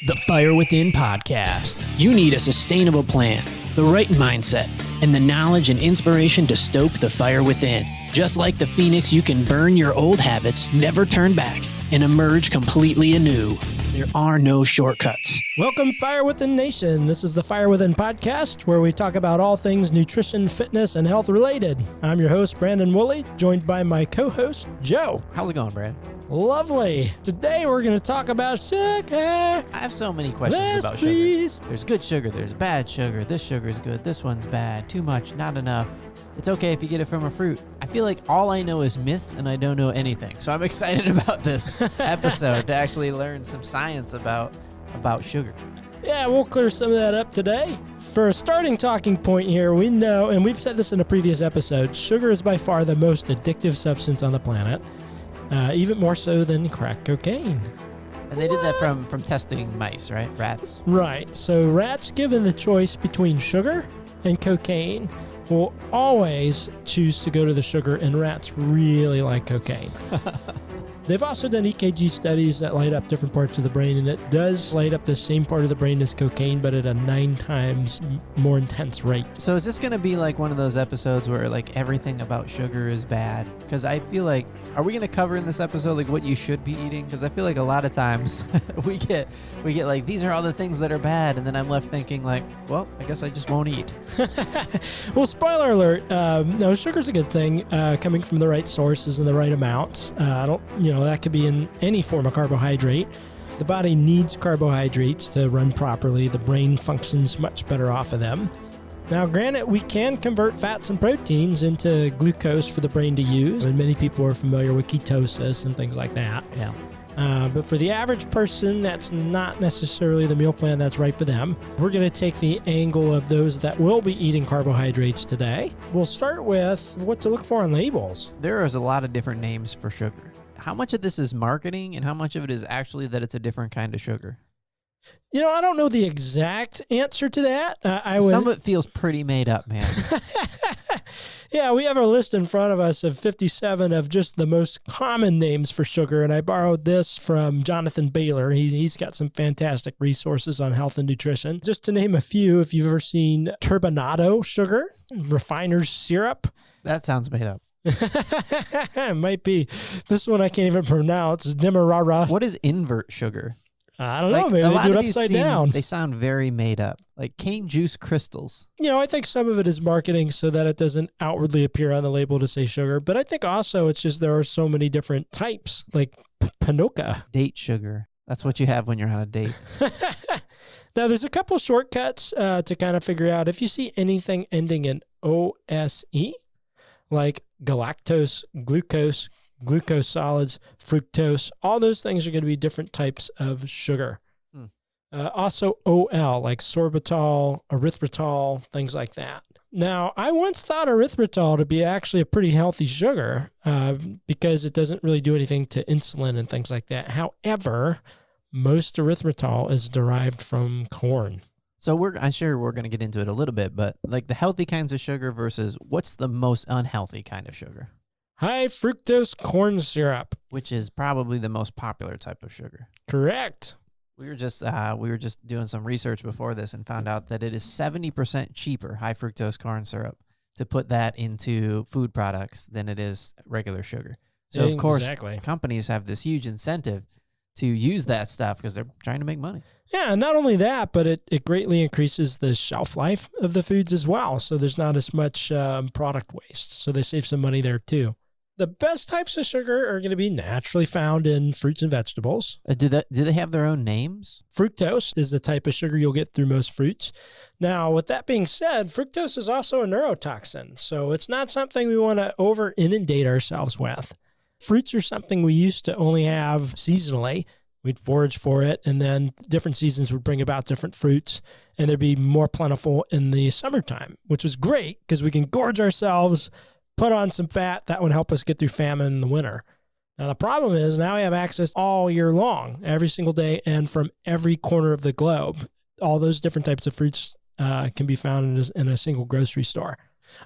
The Fire Within podcast. You need a sustainable plan, the right mindset, and the knowledge and inspiration to stoke the fire within. Just like the phoenix, you can burn your old habits, never turn back, and emerge completely anew. There are no shortcuts. Welcome, Fire Within Nation. This is the Fire Within podcast, where we talk about all things nutrition, fitness, and health related. I'm your host, Brandon Woolley, joined by my co-host, Joe. How's it going, Brandon? Lovely. Today, we're going to talk about sugar. I have so many questions about please. sugar. There's good sugar. There's bad sugar. This sugar is good. This one's bad. Too much. Not enough. It's okay if you get it from a fruit. I feel like all I know is myths and I don't know anything. So I'm excited about this episode to actually learn some science about sugar. Yeah, we'll clear some of that up today. For a starting talking point here, we know, and we've said this in a previous episode, sugar is by far the most addictive substance on the planet, even more so than crack cocaine. And they did that from testing mice, right? Rats. Right. So rats, given the choice between sugar and cocaine, will always choose to go to the sugar, and rats really like cocaine. They've also done EKG studies that light up different parts of the brain, and it does light up the same part of the brain as cocaine, but at a 9 times more intense rate. So is this going to be like one of those episodes where like everything about sugar is bad? Because I feel like, are we going to cover in this episode like what you should be eating? Because I feel like a lot of times we get like, these are all the things that are bad, and then I'm left thinking like, well, I guess I just won't eat. Well, spoiler alert, no, sugar's a good thing, coming from the right sources and the right amounts. That could be in any form of carbohydrate. The body needs carbohydrates to run properly. The brain functions much better off of them. Now, granted, we can convert fats and proteins into glucose for the brain to use, and many people are familiar with ketosis and things like that. Yeah. But for the average person, that's not necessarily the meal plan that's right for them. We're going to take the angle of those that will be eating carbohydrates today. We'll start with what to look for on labels. There is a lot of different names for sugar. How much of this is marketing and how much of it is actually that it's a different kind of sugar? I don't know the exact answer to that. Some of it feels pretty made up, man. Yeah, we have a list in front of us of 57 of just the most common names for sugar, and I borrowed this from Jonathan Baylor. He's got some fantastic resources on health and nutrition. Just to name a few, if you've ever seen turbinado sugar, refiner's syrup. That sounds made up. It might be. This one I can't even pronounce. Demerara. What is invert sugar? I don't know. Maybe they do it upside down. They sound very made up. Like cane juice crystals. I think some of it is marketing so that it doesn't outwardly appear on the label to say sugar. But I think also it's just there are so many different types, like Panoka. Date sugar. That's what you have when you're on a date. Now, there's a couple shortcuts to kind of figure out if you see anything ending in OSE, like galactose, glucose, glucose solids, fructose. All those things are going to be different types of sugar. Also OL, like sorbitol, erythritol, things like that. Now, I once thought erythritol to be actually a pretty healthy sugar because it doesn't really do anything to insulin and things like that. However, most erythritol is derived from corn. So I'm sure we're going to get into it a little bit, but like the healthy kinds of sugar versus what's the most unhealthy kind of sugar? High fructose corn syrup, which is probably the most popular type of sugar. Correct. We were just doing some research before this and found out that it is 70% cheaper, high fructose corn syrup, to put that into food products than it is regular sugar. So of course, companies have this huge incentive to use that stuff because they're trying to make money. Yeah, and not only that, but it greatly increases the shelf life of the foods as well. So there's not as much product waste. So they save some money there too. The best types of sugar are going to be naturally found in fruits and vegetables. Do they have their own names? Fructose is the type of sugar you'll get through most fruits. Now, with that being said, fructose is also a neurotoxin. So it's not something we want to over inundate ourselves with. Fruits are something we used to only have seasonally. We'd forage for it, and then different seasons would bring about different fruits, and they'd be more plentiful in the summertime, which was great because we can gorge ourselves, put on some fat. That would help us get through famine in the winter. Now, the problem is now we have access all year long, every single day, and from every corner of the globe. All those different types of fruits can be found in a single grocery store.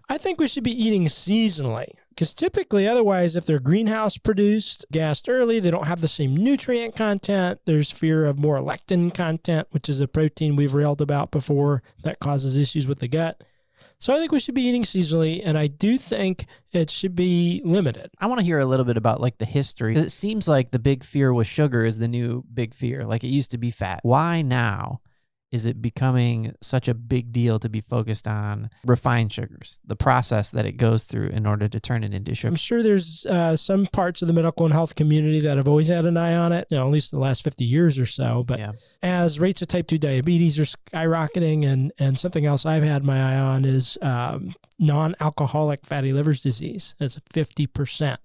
I think we should be eating seasonally because typically otherwise, if they're greenhouse produced, gassed early, they don't have the same nutrient content. There's fear of more lectin content, which is a protein we've railed about before that causes issues with the gut. So I think we should be eating seasonally, and I do think it should be limited. I want to hear a little bit about like the history. It seems like the big fear with sugar is the new big fear. Like it used to be fat. Why now is it becoming such a big deal to be focused on refined sugars, the process that it goes through in order to turn it into sugar? I'm sure there's some parts of the medical and health community that have always had an eye on it, at least the last 50 years or so. But as rates of type 2 diabetes are skyrocketing, and something else I've had my eye on is non-alcoholic fatty liver disease. It's 50%.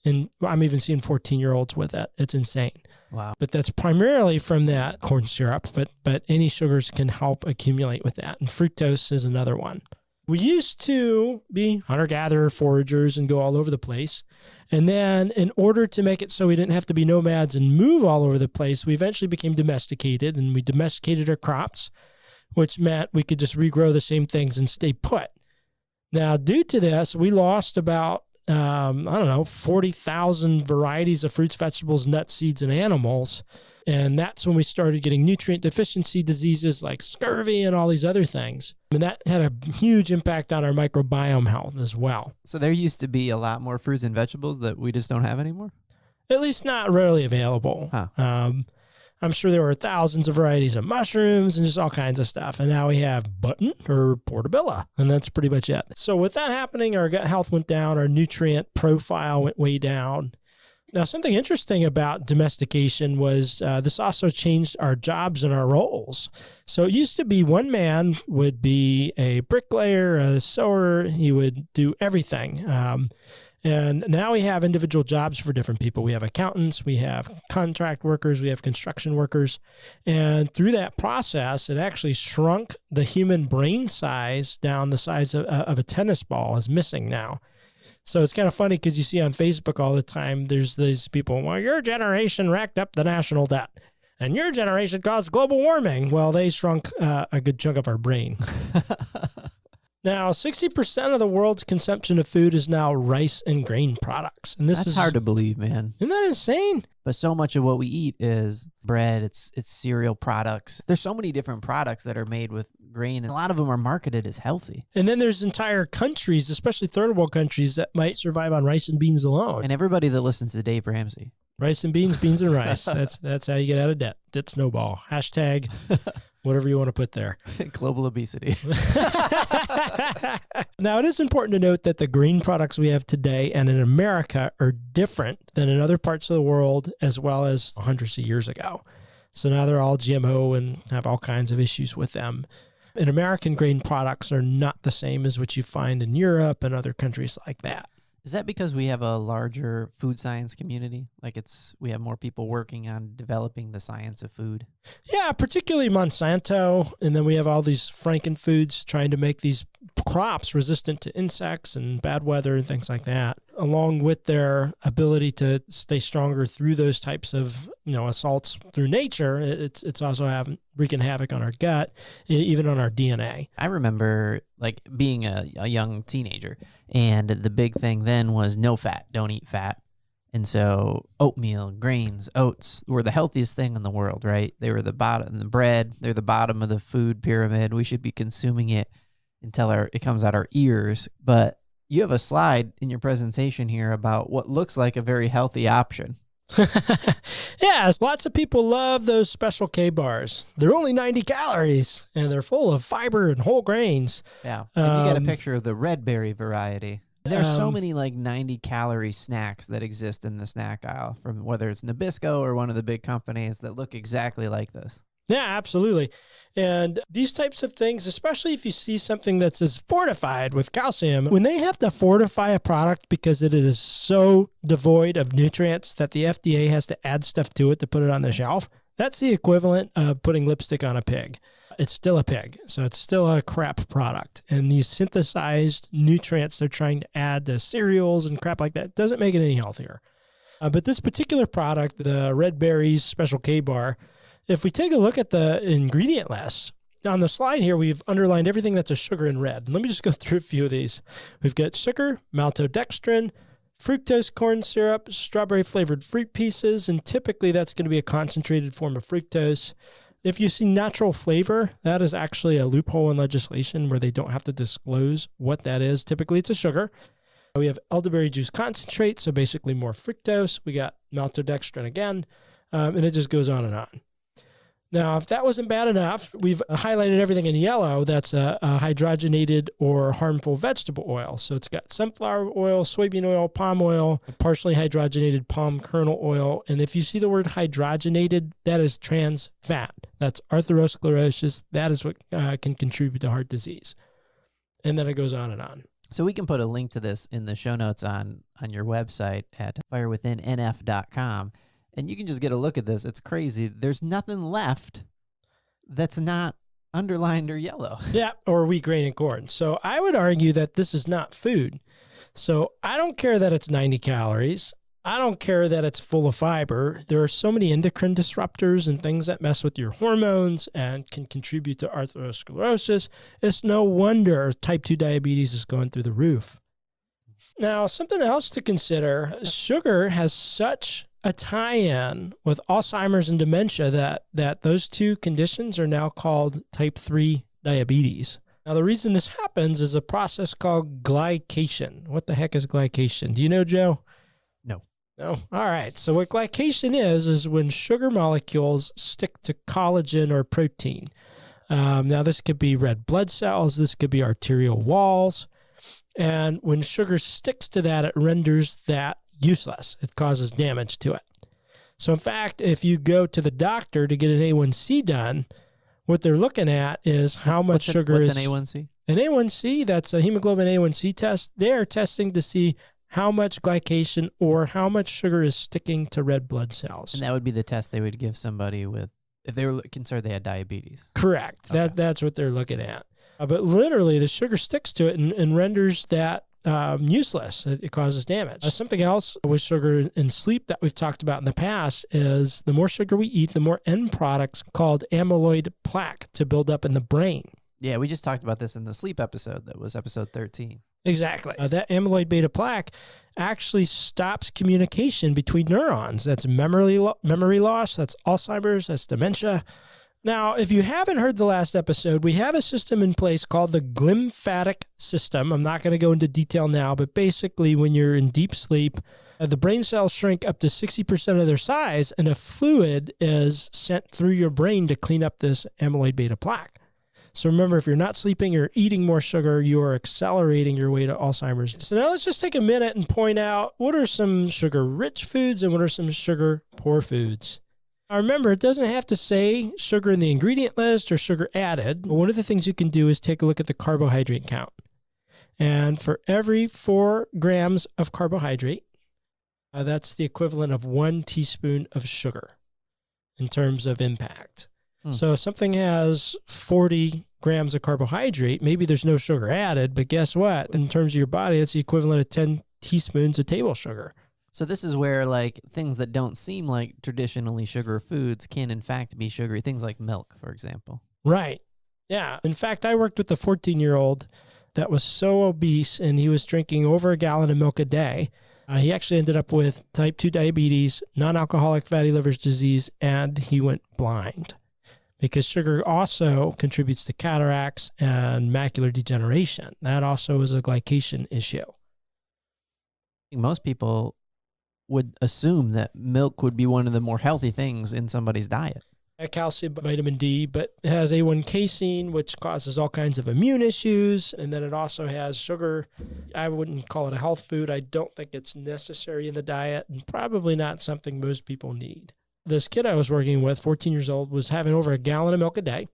And I'm even seeing 14-year-olds with it. It's insane. Wow. But that's primarily from that corn syrup, but any sugars can help accumulate with that. And fructose is another one. We used to be hunter-gatherer foragers and go all over the place. And then in order to make it so we didn't have to be nomads and move all over the place, we eventually became domesticated, and we domesticated our crops, which meant we could just regrow the same things and stay put. Now, due to this, we lost about 40,000 varieties of fruits, vegetables, nuts, seeds, and animals. And that's when we started getting nutrient deficiency diseases like scurvy and all these other things. And that had a huge impact on our microbiome health as well. So there used to be a lot more fruits and vegetables that we just don't have anymore? At least not readily available. Huh. I'm sure there were thousands of varieties of mushrooms and just all kinds of stuff. And now we have button or portobello, and that's pretty much it. So with that happening, our gut health went down, our nutrient profile went way down. Now, something interesting about domestication was this also changed our jobs and our roles. So it used to be one man would be a bricklayer, a sewer, he would do everything. And now we have individual jobs for different people. We have accountants, we have contract workers, we have construction workers. And through that process, it actually shrunk the human brain size down. The size of a tennis ball is missing now. So it's kind of funny because you see on Facebook all the time, there's these people, well, your generation racked up the national debt, and your generation caused global warming. Well, they shrunk a good chunk of our brain. Now, 60% of the world's consumption of food is now rice and grain products. And That's hard to believe, man. Isn't that insane? But so much of what we eat is bread, it's cereal products. There's so many different products that are made with grain, and a lot of them are marketed as healthy. And then there's entire countries, especially third world countries, that might survive on rice and beans alone. And everybody that listens to Dave Ramsey. Rice and beans, beans and rice. That's how you get out of debt. Debt snowball. Hashtag whatever you want to put there. Global obesity. Now, it is important to note that the grain products we have today and in America are different than in other parts of the world as well as hundreds of years ago. So now they're all GMO and have all kinds of issues with them. And American grain products are not the same as what you find in Europe and other countries like that. Is that because we have a larger food science community? Like we have more people working on developing the science of food? Yeah, particularly Monsanto. And then we have all these Frankenfoods trying to make these crops resistant to insects and bad weather and things like that, along with their ability to stay stronger through those types of, assaults through nature. It's also wreaking havoc on our gut, even on our DNA. I remember like being a young teenager, and the big thing then was no fat, don't eat fat. And so oatmeal, grains, oats were the healthiest thing in the world, right? They were the bottom, the bread, they're the bottom of the food pyramid. We should be consuming it until it comes out our ears. But you have a slide in your presentation here about what looks like a very healthy option. Yes, lots of people love those special K bars. They're only 90 calories, and they're full of fiber and whole grains. Yeah, and you get a picture of the red berry variety. There's so many like 90-calorie snacks that exist in the snack aisle, from whether it's Nabisco or one of the big companies that look exactly like this. Yeah, absolutely. And these types of things, especially if you see something that's as fortified with calcium, when they have to fortify a product because it is so devoid of nutrients that the FDA has to add stuff to it to put it on the shelf, that's the equivalent of putting lipstick on a pig. It's still a pig, so it's still a crap product. And these synthesized nutrients they're trying to add to cereals and crap like that doesn't make it any healthier. But this particular product, the Red Berries Special K Bar, if we take a look at the ingredient list, on the slide here, we've underlined everything that's a sugar in red. Let me just go through a few of these. We've got sugar, maltodextrin, fructose corn syrup, strawberry flavored fruit pieces, and typically that's going to be a concentrated form of fructose. If you see natural flavor, that is actually a loophole in legislation where they don't have to disclose what that is. Typically, it's a sugar. We have elderberry juice concentrate, so basically more fructose. We got maltodextrin again, and it just goes on and on. Now, if that wasn't bad enough, we've highlighted everything in yellow. That's a hydrogenated or harmful vegetable oil. So it's got sunflower oil, soybean oil, palm oil, partially hydrogenated palm kernel oil. And if you see the word hydrogenated, that is trans fat. That's atherosclerosis. That is what can contribute to heart disease. And then it goes on and on. So we can put a link to this in the show notes on your website at firewithinnf.com. And you can just get a look at this. It's crazy. There's nothing left that's not underlined or yellow. Yeah, or wheat, grain, and corn. So I would argue that this is not food. So I don't care that it's 90 calories. I don't care that it's full of fiber. There are so many endocrine disruptors and things that mess with your hormones and can contribute to atherosclerosis. It's no wonder type 2 diabetes is going through the roof. Now, something else to consider, sugar has such a tie-in with Alzheimer's and dementia that those two conditions are now called type 3 diabetes. Now, the reason this happens is a process called glycation. What the heck is glycation? Do you know, Joe? No. No? All right. So what glycation is when sugar molecules stick to collagen or protein. Now, this could be red blood cells. This could be arterial walls. And when sugar sticks to that, it renders that useless. It causes damage to it. So in fact, if you go to the doctor to get an A1C done, what they're looking at is how much sugar is... What's an A1C? An A1C, that's a hemoglobin A1C test. They are testing to see how much glycation or how much sugar is sticking to red blood cells. And that would be the test they would give somebody with, if they were concerned they had diabetes. Correct. Okay. That's what they're looking at. But literally, the sugar sticks to it and renders that useless. It causes damage. Something else with sugar and sleep that we've talked about in the past is the more sugar we eat, the more end products called amyloid plaque to build up in the brain. Yeah, we just talked about this in the sleep episode. That was episode 13. Exactly. That amyloid beta plaque actually stops communication between neurons. That's memory loss. That's Alzheimer's. That's dementia. Now, if you haven't heard the last episode, we have a system in place called the glymphatic system. I'm not going to go into detail now, but basically when you're in deep sleep, the brain cells shrink up to 60% of their size, and a fluid is sent through your brain to clean up this amyloid beta plaque. So remember, if you're not sleeping or eating more sugar, you are accelerating your way to Alzheimer's. So now let's just take a minute and point out what are some sugar-rich foods and what are some sugar-poor foods. Now remember, it doesn't have to say sugar in the ingredient list or sugar added. But one of the things you can do is take a look at the carbohydrate count. And for every 4 grams of carbohydrate, that's the equivalent of 1 teaspoon of sugar in terms of impact. So if something has 40 grams of carbohydrate, maybe there's no sugar added, but guess what? In terms of your body, it's the equivalent of 10 teaspoons of table sugar. So this is where like things that don't seem like traditionally sugar foods can in fact be sugary. Things like milk, for example. Right. Yeah. In fact, I worked with a 14-year-old that was so obese and he was drinking over a gallon of milk a day. He actually ended up with type 2 diabetes, non-alcoholic fatty liver disease, and he went blind because sugar also contributes to cataracts and macular degeneration. That also is a glycation issue. Most people would assume that milk would be one of the more healthy things in somebody's diet. Calcium, vitamin D, but it has A1 casein, which causes all kinds of immune issues. And then it also has sugar. I wouldn't call it a health food. I don't think it's necessary in the diet and probably not something most people need. This kid I was working with, 14 years old, was having over a gallon of milk a day.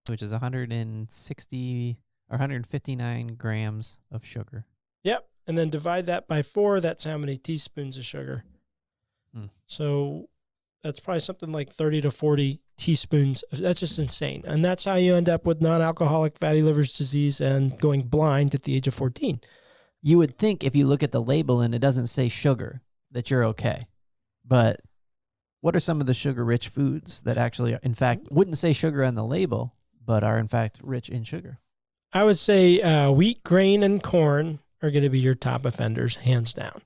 Which is 160 or 159 grams of sugar. Yep. And then divide that by 4. That's how many teaspoons of sugar. So that's probably something like 30 to 40 teaspoons. That's just insane. And that's how you end up with non-alcoholic fatty liver disease and going blind at the age of 14. You would think if you look at the label and it doesn't say sugar, that you're okay. But what are some of the sugar-rich foods that actually, in fact, wouldn't say sugar on the label, but are in fact rich in sugar. I would say wheat, grain, and corn are going to be your top offenders, hands down.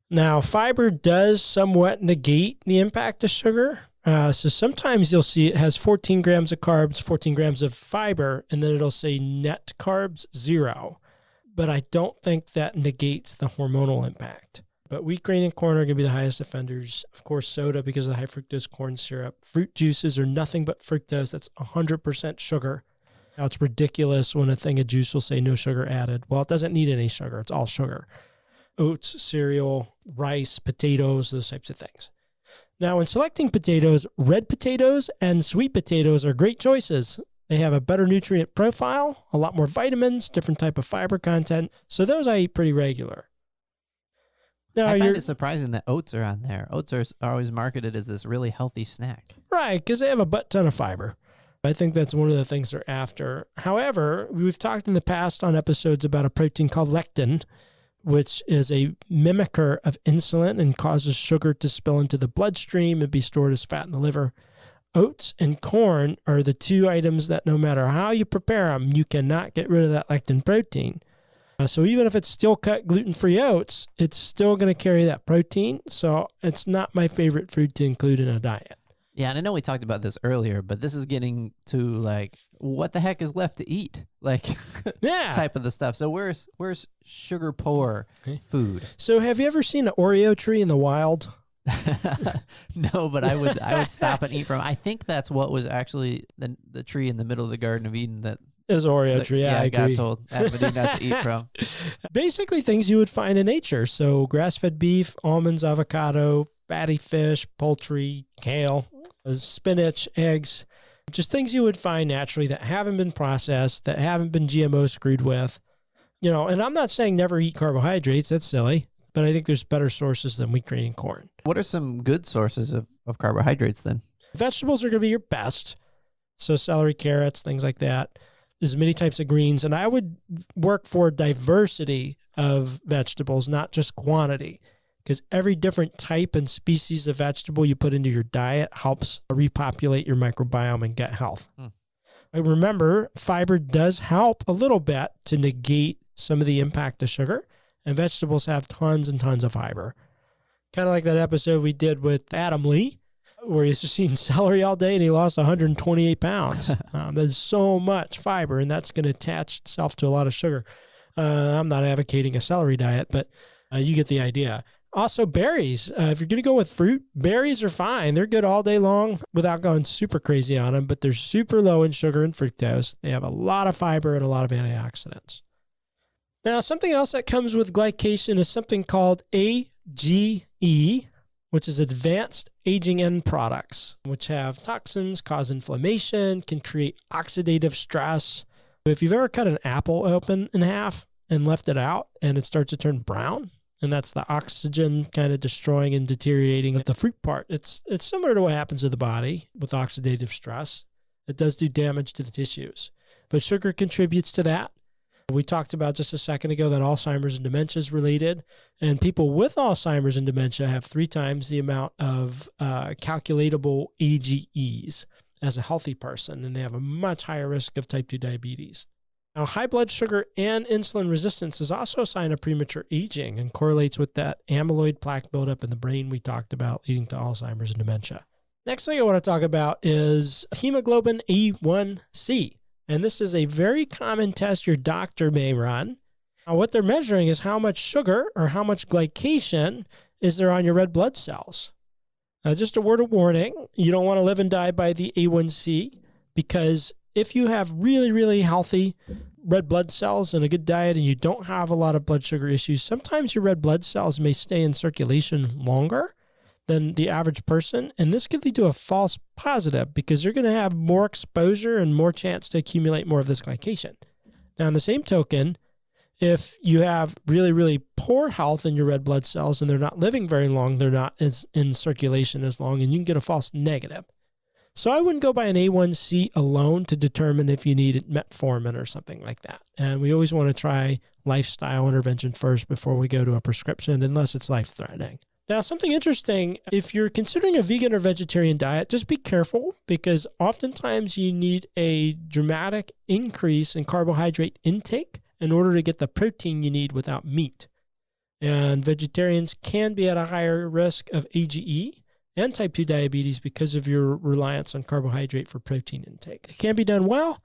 Now, fiber does somewhat negate the impact of sugar. So sometimes you'll see it has 14 grams of carbs, 14 grams of fiber, and then it'll say net carbs 0. But I don't think that negates the hormonal impact. But wheat, grain, and corn are going to be the highest offenders. Of course, soda because of the high fructose corn syrup. Fruit juices are nothing but fructose. That's 100% sugar. Now, it's ridiculous when a thing of juice will say no sugar added. Well, it doesn't need any sugar. It's all sugar. Oats, cereal, rice, potatoes, those types of things. Now, when selecting potatoes, red potatoes and sweet potatoes are great choices. They have a better nutrient profile, a lot more vitamins, different type of fiber content. So those I eat pretty regular. Now, I find it surprising that oats are on there. Oats are always marketed as this really healthy snack. Right, because they have a butt ton of fiber. I think that's one of the things they're after. However, we've talked in the past on episodes about a protein called lectin, which is a mimicker of insulin and causes sugar to spill into the bloodstream and be stored as fat in the liver. Oats and corn are the two items that no matter how you prepare them, you cannot get rid of that lectin protein. So even if it's steel cut gluten-free oats, it's still going to carry that protein. So it's not my favorite food to include in a diet. Yeah, and I know we talked about this earlier, but this is getting to like what the heck is left to eat, like type of the stuff. So where's sugar poor food? So have you ever seen an Oreo tree in the wild? No, but I would stop and eat from. I think that's what was actually the tree in the middle of the Garden of Eden that is Oreo tree. Yeah, I got told Adam and Eve not to eat from. Basically, things you would find in nature. So grass-fed beef, almonds, avocado, fatty fish, poultry, kale, spinach, eggs, just things you would find naturally that haven't been processed, that haven't been GMO screwed with. You know, and I'm not saying never eat carbohydrates. That's silly. But I think there's better sources than wheat, grain, and corn. What are some good sources of carbohydrates then? Vegetables are going to be your best. So celery, carrots, things like that. There's many types of greens. And I would work for diversity of vegetables, not just quantity. Because every different type and species of vegetable you put into your diet helps repopulate your microbiome and gut health. Remember, fiber does help a little bit to negate some of the impact of sugar. And vegetables have tons and tons of fiber. Kind of like that episode we did with Adam Lee, where he's just eating celery all day and he lost 128 pounds. There's so much fiber, and that's going to attach itself to a lot of sugar. I'm not advocating a celery diet, but you get the idea. Also, berries. If you're going to go with fruit, berries are fine. They're good all day long without going super crazy on them, but they're super low in sugar and fructose. They have a lot of fiber and a lot of antioxidants. Now, something else that comes with glycation is something called AGE, which is advanced aging end products, which have toxins, cause inflammation, can create oxidative stress. If you've ever cut an apple open in half and left it out and it starts to turn brown, and that's the oxygen kind of destroying and deteriorating the fruit part. It's similar to what happens to the body with oxidative stress. It does do damage to the tissues, but sugar contributes to that. We talked about just a second ago that Alzheimer's and dementia is related, and people with Alzheimer's and dementia have 3 times the amount of calculatable AGEs as a healthy person, and they have a much higher risk of type 2 diabetes. Now, high blood sugar and insulin resistance is also a sign of premature aging and correlates with that amyloid plaque buildup in the brain we talked about leading to Alzheimer's and dementia. Next thing I want to talk about is hemoglobin A1C. And this is a very common test your doctor may run. Now, what they're measuring is how much sugar or how much glycation is there on your red blood cells. Just a word of warning, you don't want to live and die by the A1C, because if you have really, really healthy red blood cells and a good diet and you don't have a lot of blood sugar issues, sometimes your red blood cells may stay in circulation longer than the average person. And this could lead to a false positive because you're going to have more exposure and more chance to accumulate more of this glycation. Now, on the same token, if you have really, really poor health in your red blood cells and they're not living very long, they're not in circulation as long, and you can get a false negative. So I wouldn't go by an A1C alone to determine if you need metformin or something like that. And we always want to try lifestyle intervention first before we go to a prescription, unless it's life-threatening. Now, something interesting, if you're considering a vegan or vegetarian diet, just be careful because oftentimes you need a dramatic increase in carbohydrate intake in order to get the protein you need without meat. And vegetarians can be at a higher risk of AGE and type 2 diabetes because of your reliance on carbohydrate for protein intake. It can be done well,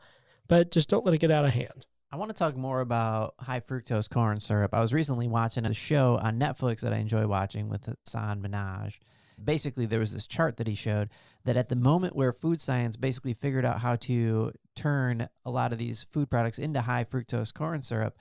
but just don't let it get out of hand. I want to talk more about high fructose corn syrup. I was recently watching a show on Netflix that I enjoy watching with Hassan Minhaj. Basically, there was this chart that he showed that at the moment where food science basically figured out how to turn a lot of these food products into high fructose corn syrup,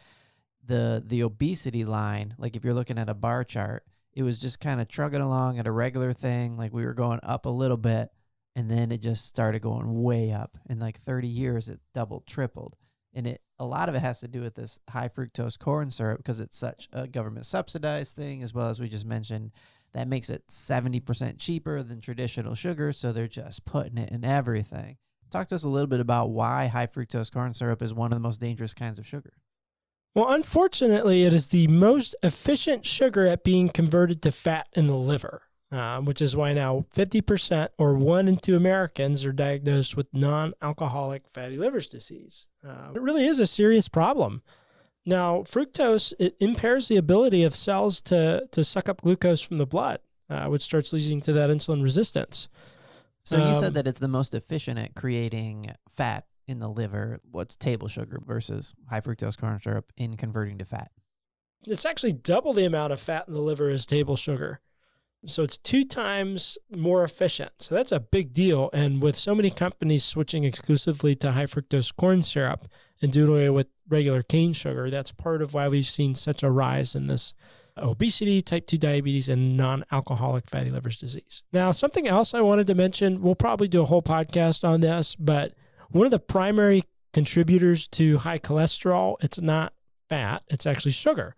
the obesity line, like if you're looking at a bar chart, it was just kind of trugging along at a regular thing. Like we were going up a little bit, and then it just started going way up. In like 30 years, it doubled, tripled. And a lot of it has to do with this high fructose corn syrup because it's such a government subsidized thing, as well as we just mentioned, that makes it 70% cheaper than traditional sugar. So they're just putting it in everything. Talk to us a little bit about why high fructose corn syrup is one of the most dangerous kinds of sugar. Well, unfortunately, it is the most efficient sugar at being converted to fat in the liver, which is why now 50% or 1 in 2 Americans are diagnosed with non-alcoholic fatty liver disease. It really is a serious problem. Now, fructose, it impairs the ability of cells to suck up glucose from the blood, which starts leading to that insulin resistance. So you said that it's the most efficient at creating fat in the liver. What's table sugar versus high fructose corn syrup in converting to fat? It's actually double the amount of fat in the liver as table sugar. So it's 2 times more efficient. So that's a big deal. And with so many companies switching exclusively to high fructose corn syrup and doing away with regular cane sugar, that's part of why we've seen such a rise in this obesity, type 2 diabetes, and non-alcoholic fatty liver disease. Now, something else I wanted to mention, we'll probably do a whole podcast on this, but one of the primary contributors to high cholesterol, it's not fat, it's actually sugar.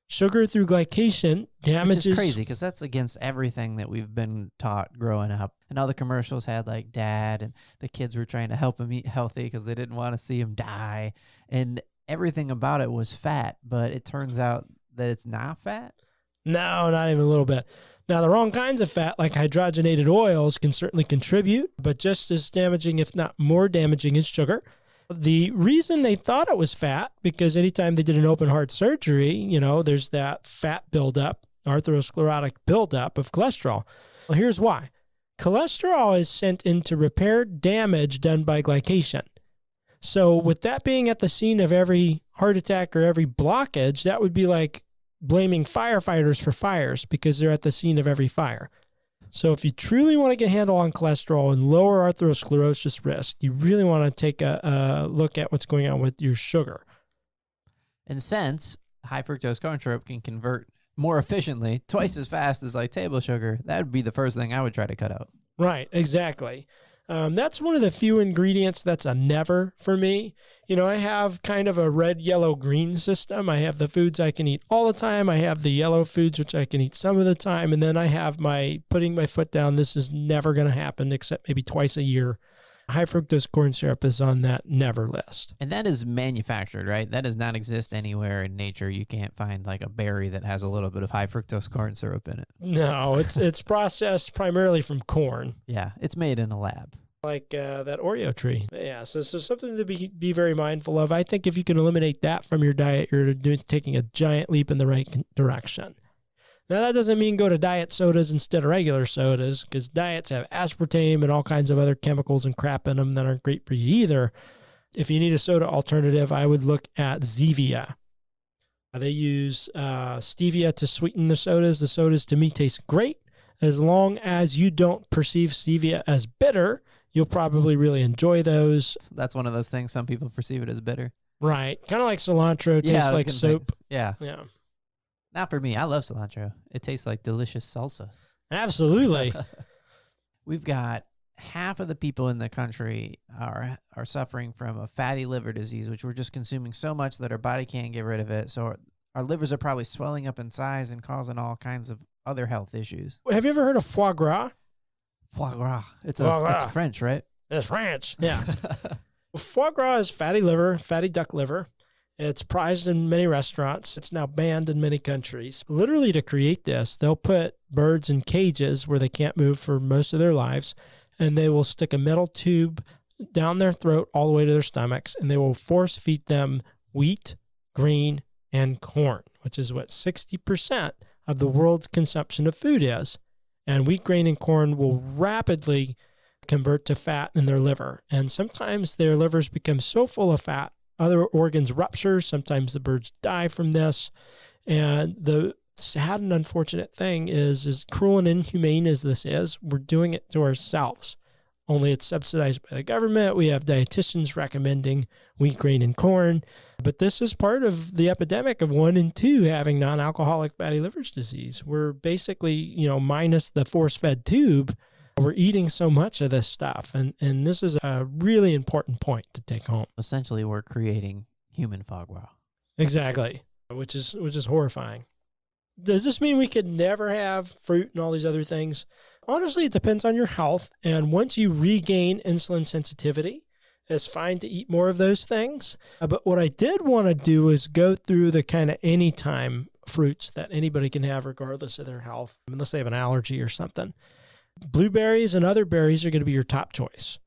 Sugar through glycation damages... Which is crazy because that's against everything that we've been taught growing up. And all the commercials had like dad and the kids were trying to help him eat healthy because they didn't want to see him die. And everything about it was fat, but it turns out that it's not fat? No, not even a little bit. Now, the wrong kinds of fat, like hydrogenated oils, can certainly contribute, but just as damaging, if not more damaging, is sugar. The reason they thought it was fat, because anytime they did an open heart surgery, there's that fat buildup, atherosclerotic buildup of cholesterol. Well, here's why. Cholesterol is sent in to repair damage done by glycation. So with that being at the scene of every heart attack or every blockage, that would be like blaming firefighters for fires because they're at the scene of every fire. So if you truly want to get a handle on cholesterol and lower atherosclerosis risk, you really want to take a look at what's going on with your sugar. And since high fructose corn syrup can convert more efficiently, twice as fast as like table sugar, that would be the first thing I would try to cut out. Right, exactly. That's one of the few ingredients that's a never for me. I have kind of a red, yellow, green system. I have the foods I can eat all the time. I have the yellow foods, which I can eat some of the time. And then I have my putting my foot down. This is never going to happen except maybe twice a year. High fructose corn syrup is on that never list. And that is manufactured, right? That does not exist anywhere in nature. You can't find like a berry that has a little bit of high fructose corn syrup in it. No, it's processed primarily from corn. Yeah, it's made in a lab. Like that Oreo tree. Yeah, so something to be very mindful of. I think if you can eliminate that from your diet, you're taking a giant leap in the right direction. Now, that doesn't mean go to diet sodas instead of regular sodas, because diets have aspartame and all kinds of other chemicals and crap in them that aren't great for you either. If you need a soda alternative, I would look at Zevia. They use stevia to sweeten the sodas. The sodas, to me, taste great. As long as you don't perceive stevia as bitter, you'll probably really enjoy those. That's one of those things. Some people perceive it as bitter. Right. Kind of like cilantro tastes like soap. Yeah. Yeah. Not for me. I love cilantro. It tastes like delicious salsa. Absolutely. We've got half of the people in the country are suffering from a fatty liver disease, which we're just consuming so much that our body can't get rid of it. So our livers are probably swelling up in size and causing all kinds of other health issues. Have you ever heard of foie gras? Foie gras. It's French, right? It's French, yeah. Foie gras is fatty liver, fatty duck liver. It's prized in many restaurants. It's now banned in many countries. Literally, to create this, they'll put birds in cages where they can't move for most of their lives, and they will stick a metal tube down their throat all the way to their stomachs, and they will force feed them wheat, grain, and corn, which is what 60% of the world's consumption of food is. And wheat, grain, and corn will rapidly convert to fat in their liver. And sometimes their livers become so full of fat, other organs rupture. Sometimes the birds die from this. And the sad and unfortunate thing is as cruel and inhumane as this is, we're doing it to ourselves. Only it's subsidized by the government. We have dietitians recommending wheat, grain, and corn. But this is part of the epidemic of 1 in 2 having non-alcoholic fatty liver disease. We're basically, minus the force-fed tube, we're eating so much of this stuff. And this is a really important point to take home. Essentially, we're creating human foie gras. Exactly, which is horrifying. Does this mean we could never have fruit and all these other things? Honestly, it depends on your health. And once you regain insulin sensitivity, it's fine to eat more of those things. But what I did want to do is go through the kind of anytime fruits that anybody can have regardless of their health, unless they have an allergy or something. Blueberries and other berries are going to be your top choice.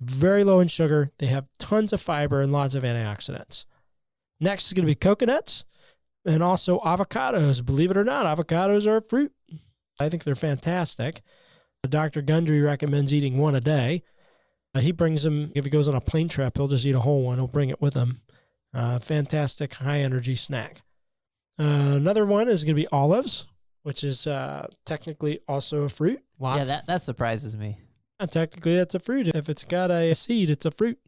Very low in sugar. They have tons of fiber and lots of antioxidants. Next is going to be coconuts and also avocados. Believe it or not, avocados are a fruit. I think they're fantastic. Dr. Gundry recommends eating one a day. He brings them, if he goes on a plane trip, he'll just eat a whole one. He'll bring it with him. Fantastic high energy snack. Another one is going to be olives, which is technically also a fruit. Lots. Yeah, that surprises me. Technically, that's a fruit. If it's got a seed, it's a fruit.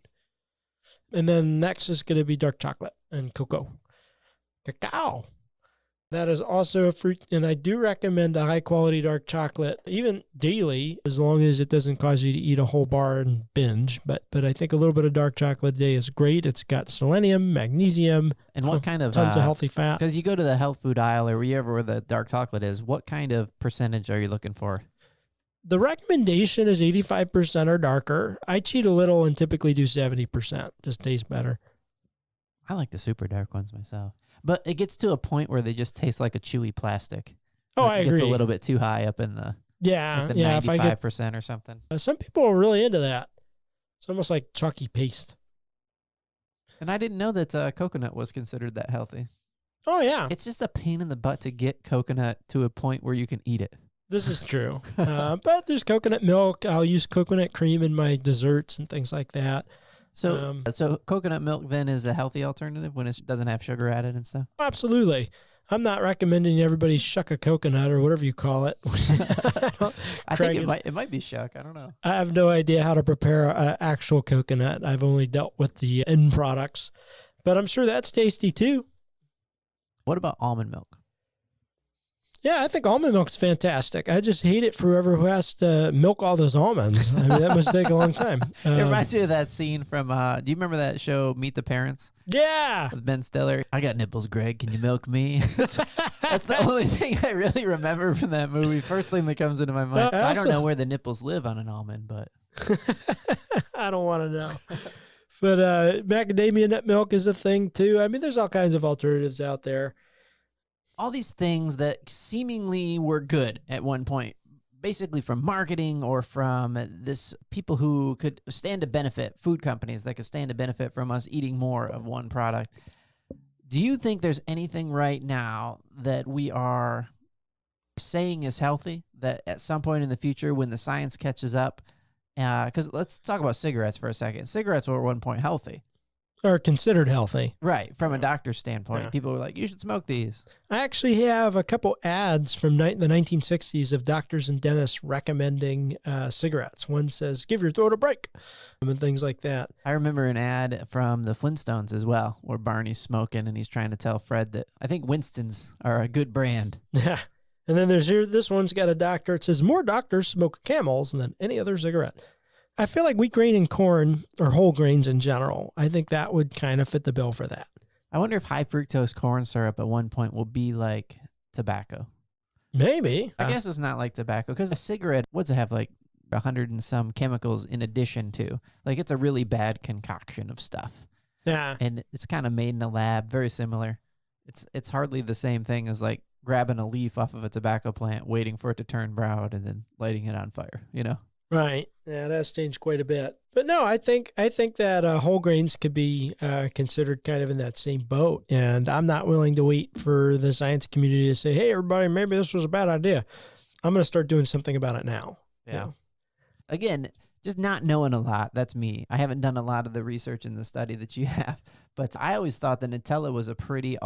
And then next is going to be dark chocolate and cocoa. Cacao. That is also a fruit, and I do recommend a high-quality dark chocolate, even daily, as long as it doesn't cause you to eat a whole bar and binge. But I think a little bit of dark chocolate a day is great. It's got selenium, magnesium, and what kind of tons of healthy fat. Because you go to the health food aisle or wherever the dark chocolate is, what kind of percentage are you looking for? The recommendation is 85% or darker. I cheat a little and typically do 70%. Just tastes better. I like the super dark ones myself. But it gets to a point where they just taste like a chewy plastic. Oh, I agree. It gets a little bit too high up in the, yeah, like the yeah, 95% or something. Some people are really into that. It's almost like chalky paste. And I didn't know that coconut was considered that healthy. Oh, yeah. It's just a pain in the butt to get coconut to a point where you can eat it. This is true. But there's coconut milk. I'll use coconut cream in my desserts and things like that. So coconut milk then is a healthy alternative when it doesn't have sugar added and stuff? Absolutely. I'm not recommending everybody shuck a coconut or whatever you call it. I think it might be shuck. I don't know. I have no idea how to prepare an actual coconut. I've only dealt with the end products. But I'm sure that's tasty too. What about almond milk? Yeah, I think almond milk's fantastic. I just hate it for whoever who has to milk all those almonds. I mean, that must take a long time. It reminds me of that scene from, do you remember that show, Meet the Parents? Yeah. With Ben Stiller. I got nipples, Greg. Can you milk me? That's the only thing I really remember from that movie. First thing that comes into my mind. So I don't know where the nipples live on an almond, but. I don't want to know. But macadamia nut milk is a thing too. I mean, there's all kinds of alternatives out there. All these things that seemingly were good at one point, basically from marketing or from this people who could stand to benefit, food companies that could stand to benefit from us eating more of one product. Do you think there's anything right now that we are saying is healthy that at some point in the future when the science catches up, because let's talk about cigarettes for a second. Cigarettes were at one point healthy. Or considered healthy. Right, from a doctor's standpoint. Yeah. People were like, you should smoke these. I actually have a couple ads from the 1960s of doctors and dentists recommending cigarettes. One says, give your throat a break, and things like that. I remember an ad from the Flintstones as well, where Barney's smoking and he's trying to tell Fred that I think Winston's are a good brand. Yeah. And then there's this one's got a doctor. It says, more doctors smoke Camels than any other cigarette. I feel like wheat, grain, and corn, or whole grains in general, I think that would kind of fit the bill for that. I wonder if high fructose corn syrup at one point will be like tobacco. Maybe. I guess it's not like tobacco, because a cigarette, what's it have, like 100 and some chemicals in addition to? Like, it's a really bad concoction of stuff. Yeah. And it's kind of made in a lab, very similar. It's hardly the same thing as like grabbing a leaf off of a tobacco plant, waiting for it to turn brown, and then lighting it on fire, Right. Yeah, that's changed quite a bit. But no, I think that whole grains could be considered kind of in that same boat. And I'm not willing to wait for the science community to say, hey, everybody, maybe this was a bad idea. I'm going to start doing something about it now. Yeah. Again, just not knowing a lot. That's me. I haven't done a lot of the research in the study that you have, but I always thought that Nutella was a pretty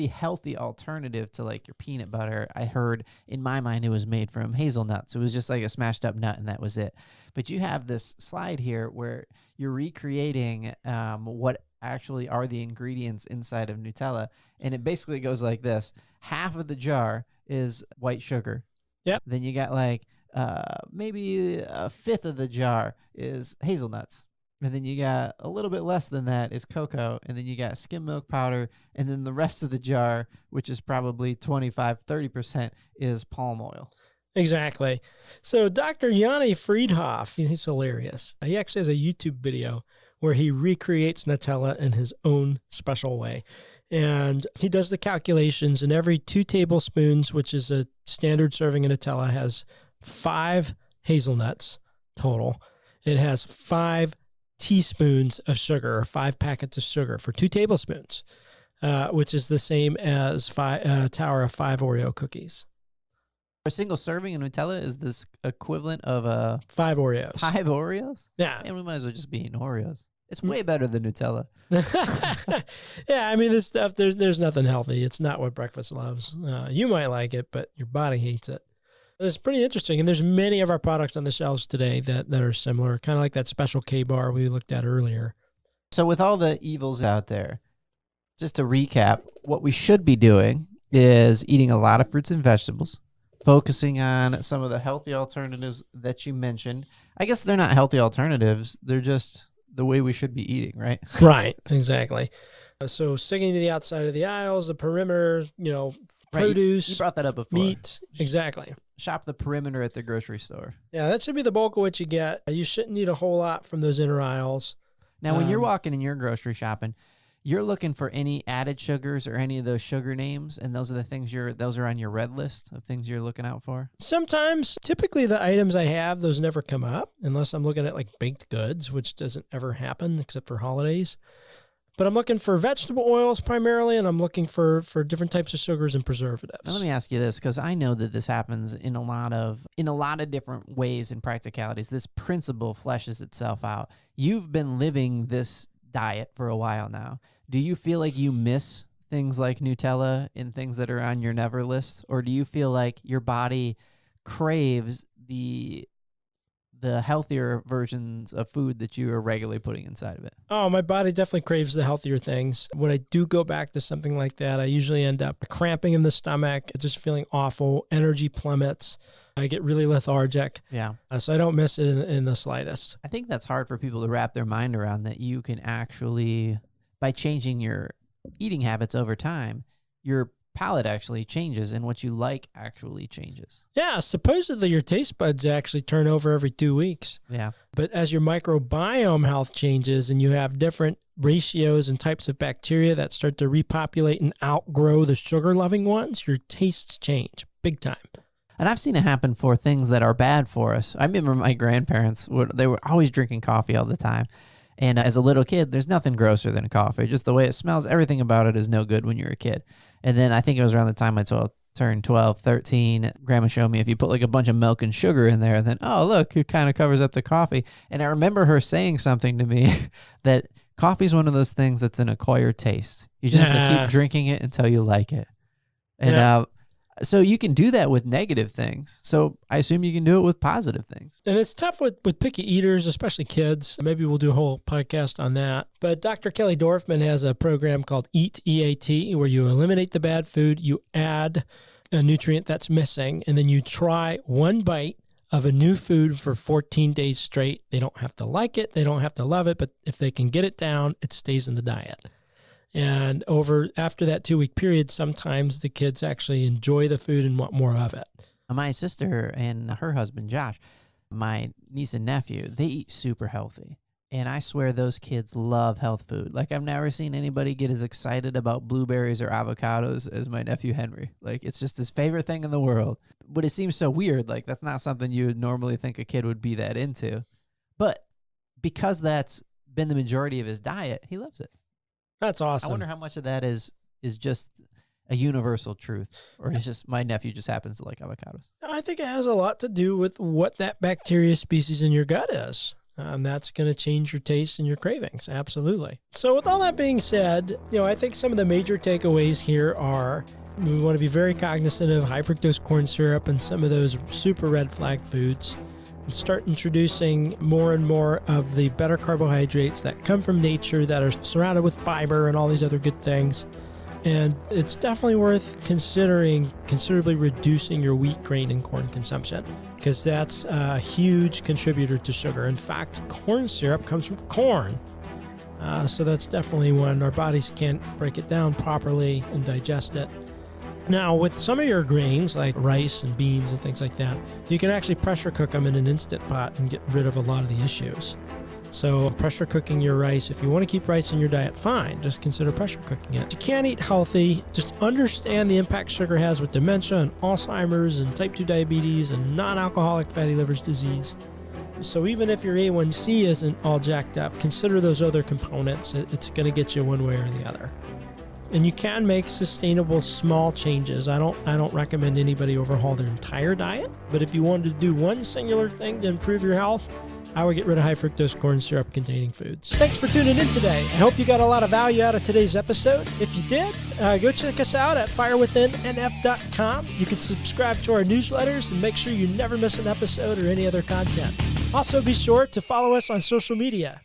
healthy alternative to like your peanut butter. I heard in my mind it was made from hazelnuts. It was just like a smashed up nut and that was it. But you have this slide here where you're recreating what actually are the ingredients inside of Nutella. And it basically goes like this. Half of the jar is white sugar. Yep. Then you got like maybe a fifth of the jar is hazelnuts. And then you got a little bit less than that is cocoa. And then you got skim milk powder. And then the rest of the jar, which is probably 25-30%, is palm oil. Exactly. So Dr. Yanni Friedhoff, he's hilarious. He actually has a YouTube video where he recreates Nutella in his own special way. And he does the calculations, and every 2 tablespoons, which is a standard serving of Nutella, has 5 hazelnuts total. It has 5 teaspoons of sugar, or 5 packets of sugar for 2 tablespoons, which is the same as a tower of 5 Oreo cookies. A single serving of Nutella is this equivalent of 5 Oreos. 5 Oreos? Yeah. And we might as well just be eating Oreos. It's way better than Nutella. Yeah, I mean, this stuff, there's nothing healthy. It's not what breakfast loves. You might like it, but your body hates it. It's pretty interesting. And there's many of our products on the shelves today that are similar, kind of like that special K-bar we looked at earlier. So with all the evils out there, just to recap, what we should be doing is eating a lot of fruits and vegetables, focusing on some of the healthy alternatives that you mentioned. I guess they're not healthy alternatives. They're just the way we should be eating, right? Right, exactly. So sticking to the outside of the aisles, the perimeter, produce. You brought that up before. Meat, exactly. Shop the perimeter at the grocery store. Yeah, that should be the bulk of what you get. You shouldn't need a whole lot from those inner aisles. Now, when you're walking in your grocery shopping, you're looking for any added sugars or any of those sugar names, and those are the things those are on your red list of things you're looking out for? Sometimes, typically the items I have, those never come up unless I'm looking at like baked goods, which doesn't ever happen except for holidays. But I'm looking for vegetable oils primarily, and I'm looking for different types of sugars and preservatives. Now, let me ask you this, because I know that this happens in a lot of different ways and practicalities. This principle fleshes itself out. You've been living this diet for a while now. Do you feel like you miss things like Nutella and things that are on your never list, or do you feel like your body craves the healthier versions of food that you are regularly putting inside of it? Oh, my body definitely craves the healthier things. When I do go back to something like that, I usually end up cramping in the stomach, just feeling awful, energy plummets. I get really lethargic. Yeah. So I don't miss it in the slightest. I think that's hard for people to wrap their mind around, that you can actually, by changing your eating habits over time, your palate actually changes and what you like actually changes. Yeah, supposedly your taste buds actually turn over every 2 weeks. Yeah. But as your microbiome health changes and you have different ratios and types of bacteria that start to repopulate and outgrow the sugar-loving ones, your tastes change big time. And I've seen it happen for things that are bad for us. I remember my grandparents, they were always drinking coffee all the time. And as a little kid, there's nothing grosser than coffee. Just the way it smells, everything about it is no good when you're a kid. And then I think it was around the time I turned 12, 13, Grandma showed me if you put like a bunch of milk and sugar in there, then, oh, look, it kind of covers up the coffee. And I remember her saying something to me that coffee is one of those things that's an acquired taste. You just have to keep drinking it until you like it. And so you can do that with negative things. So I assume you can do it with positive things. And it's tough with picky eaters, especially kids. Maybe we'll do a whole podcast on that. But Dr. Kelly Dorfman has a program called EAT, EAT, where you eliminate the bad food, you add a nutrient that's missing, and then you try one bite of a new food for 14 days straight. They don't have to like it. They don't have to love it. But if they can get it down, it stays in the diet. And after that 2-week period, sometimes the kids actually enjoy the food and want more of it. My sister and her husband, Josh, my niece and nephew, they eat super healthy. And I swear those kids love health food. Like, I've never seen anybody get as excited about blueberries or avocados as my nephew Henry. Like, it's just his favorite thing in the world. But it seems so weird. Like, that's not something you would normally think a kid would be that into. But because that's been the majority of his diet, he loves it. That's awesome. I wonder how much of that is just a universal truth, or is just my nephew just happens to like avocados. I think it has a lot to do with what that bacteria species in your gut is. That's going to change your taste and your cravings. Absolutely. So with all that being said, I think some of the major takeaways here are we want to be very cognizant of high fructose corn syrup and some of those super red flag foods, and start introducing more and more of the better carbohydrates that come from nature, that are surrounded with fiber and all these other good things. And it's definitely worth considering considerably reducing your wheat, grain, and corn consumption, because that's a huge contributor to sugar. In fact, corn syrup comes from corn. So that's definitely one. Our bodies can't break it down properly and digest it. Now, with some of your grains, like rice and beans and things like that, you can actually pressure cook them in an Instant Pot and get rid of a lot of the issues. So pressure cooking your rice, if you want to keep rice in your diet, fine. Just consider pressure cooking it. You can't eat healthy. Just understand the impact sugar has with dementia and Alzheimer's and type 2 diabetes and non-alcoholic fatty liver disease. So even if your A1C isn't all jacked up, consider those other components. It's going to get you one way or the other. And you can make sustainable small changes. I don't recommend anybody overhaul their entire diet, but if you wanted to do one singular thing to improve your health, I would get rid of high fructose corn syrup containing foods. Thanks for tuning in today. I hope you got a lot of value out of today's episode. If you did, go check us out at firewithinnf.com. You can subscribe to our newsletters and make sure you never miss an episode or any other content. Also, be sure to follow us on social media.